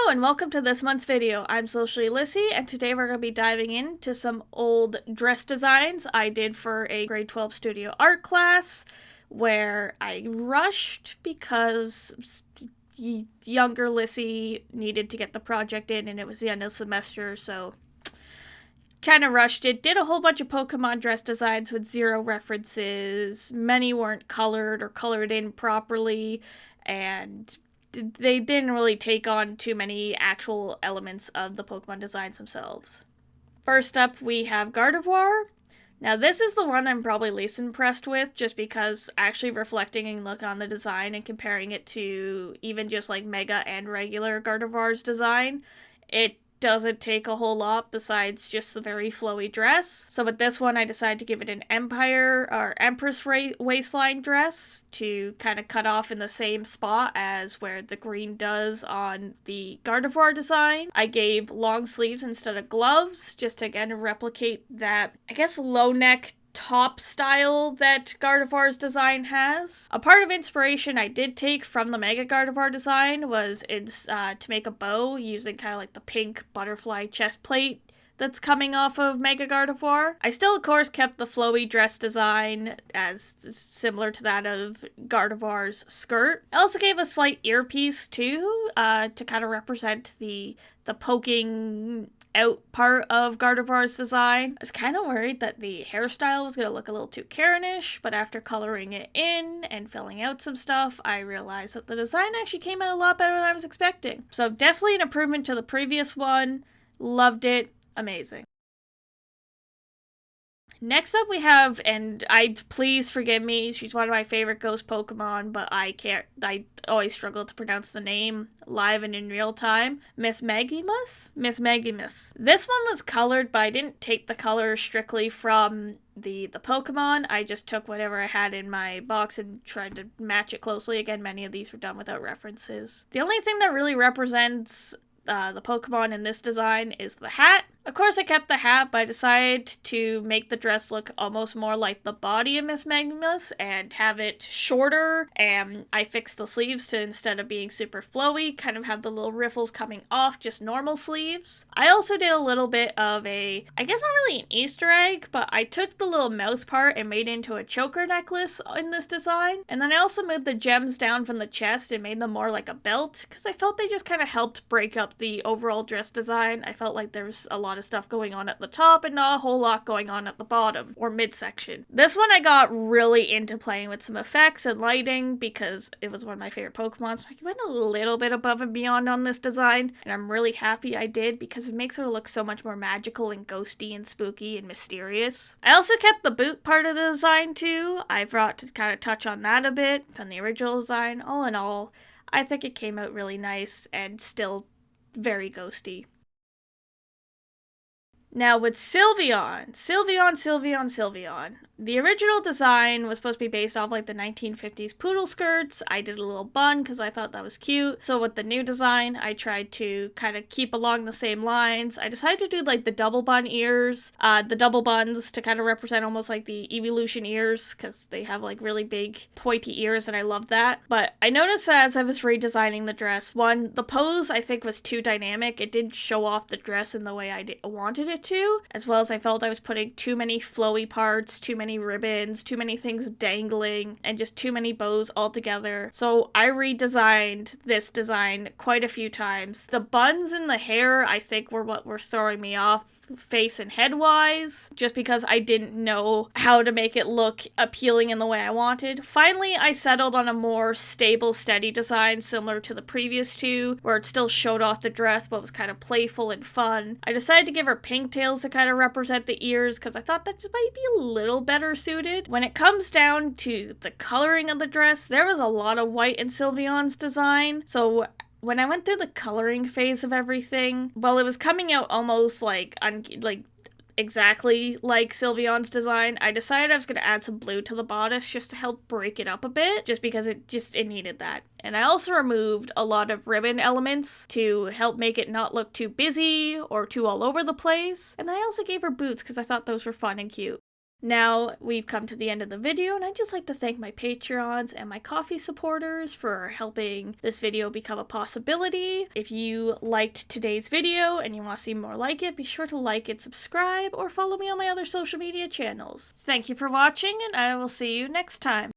Hello and welcome to this month's video. I'm Socially Lissy and today we're going to be diving into some old dress designs I did for a grade 12 studio art class where I rushed because younger Lissy needed to get the project in and it was the end of the semester, so kind of rushed it. Did a whole bunch of Pokemon dress designs with zero references. Many weren't colored or colored in properly, and they didn't really take on too many actual elements of the Pokemon designs themselves. First up, we have Gardevoir. Now, this is the one I'm probably least impressed with, just because actually reflecting and looking on the design and comparing it to even just like Mega and regular Gardevoir's design, it doesn't take a whole lot besides just the very flowy dress. So with this one, I decided to give it an Empire or Empress waistline dress to kind of cut off in the same spot as where the green does on the Gardevoir design. I gave long sleeves instead of gloves, just to again replicate that, I guess, low neck top style that Gardevoir's design has. A part of inspiration I did take from the Mega Gardevoir design was to make a bow using kind of like the pink butterfly chest plate that's coming off of Mega Gardevoir. I still, of course, kept the flowy dress design as similar to that of Gardevoir's skirt. I also gave a slight earpiece too, to kind of represent the poking out part of Gardevoir's design. I was kind of worried that the hairstyle was going to look a little too Karen-ish, but after coloring it in and filling out some stuff, I realized that the design actually came out a lot better than I was expecting. So definitely an improvement to the previous one. Loved it. Amazing. Next up we have, and please forgive me, she's one of my favorite ghost Pokemon, but I always struggle to pronounce the name live and in real time. Mismagius? Mismagius. This one was colored, but I didn't take the color strictly from the Pokemon. I just took whatever I had in my box and tried to match it closely. Again, many of these were done without references. The only thing that really represents the Pokemon in this design is the hat. Of course, I kept the hat, but I decided to make the dress look almost more like the body of Miss Magnus and have it shorter, and I fixed the sleeves to, instead of being super flowy, kind of have the little riffles coming off, just normal sleeves. I also did a little bit of I guess not really an Easter egg, but I took the little mouth part and made it into a choker necklace in this design, and then I also moved the gems down from the chest and made them more like a belt, because I felt they just kind of helped break up the overall dress design. I felt like there was a lot of stuff going on at the top and not a whole lot going on at the bottom or midsection. This one I got really into playing with some effects and lighting because it was one of my favorite Pokemon, so I went a little bit above and beyond on this design, and I'm really happy I did because it makes her look so much more magical and ghosty and spooky and mysterious. I also kept the boot part of the design too. I brought to kind of touch on that a bit from the original design. All in all, I think it came out really nice and still very ghosty. Now with Sylveon. The original design was supposed to be based off like the 1950s poodle skirts. I did a little bun because I thought that was cute. So with the new design, I tried to kind of keep along the same lines. I decided to do like the double bun ears, the double buns to kind of represent almost like the evolution ears because they have like really big pointy ears and I love that. But I noticed that as I was redesigning the dress, one, the pose I think was too dynamic. It didn't show off the dress in the way I wanted it to, as well as I felt I was putting too many flowy parts, too many ribbons, too many things dangling, and just too many bows altogether. So I redesigned this design quite a few times. The buns and the hair I think were what were throwing me off face and head wise, just because I didn't know how to make it look appealing in the way I wanted. Finally, I settled on a more stable, steady design similar to the previous two, where it still showed off the dress but was kind of playful and fun. I decided to give her pigtails to kind of represent the ears because I thought that just might be a little better suited. When it comes down to the coloring of the dress, there was a lot of white in Sylveon's design, so when I went through the coloring phase of everything, well, it was coming out almost like exactly like Sylveon's design. I decided I was going to add some blue to the bodice just to help break it up a bit, just because it needed that. And I also removed a lot of ribbon elements to help make it not look too busy or too all over the place. And I also gave her boots because I thought those were fun and cute. Now we've come to the end of the video, and I'd just like to thank my Patreons and my Ko-fi supporters for helping this video become a possibility. If you liked today's video and you want to see more like it, be sure to like and subscribe, or follow me on my other social media channels. Thank you for watching, and I will see you next time.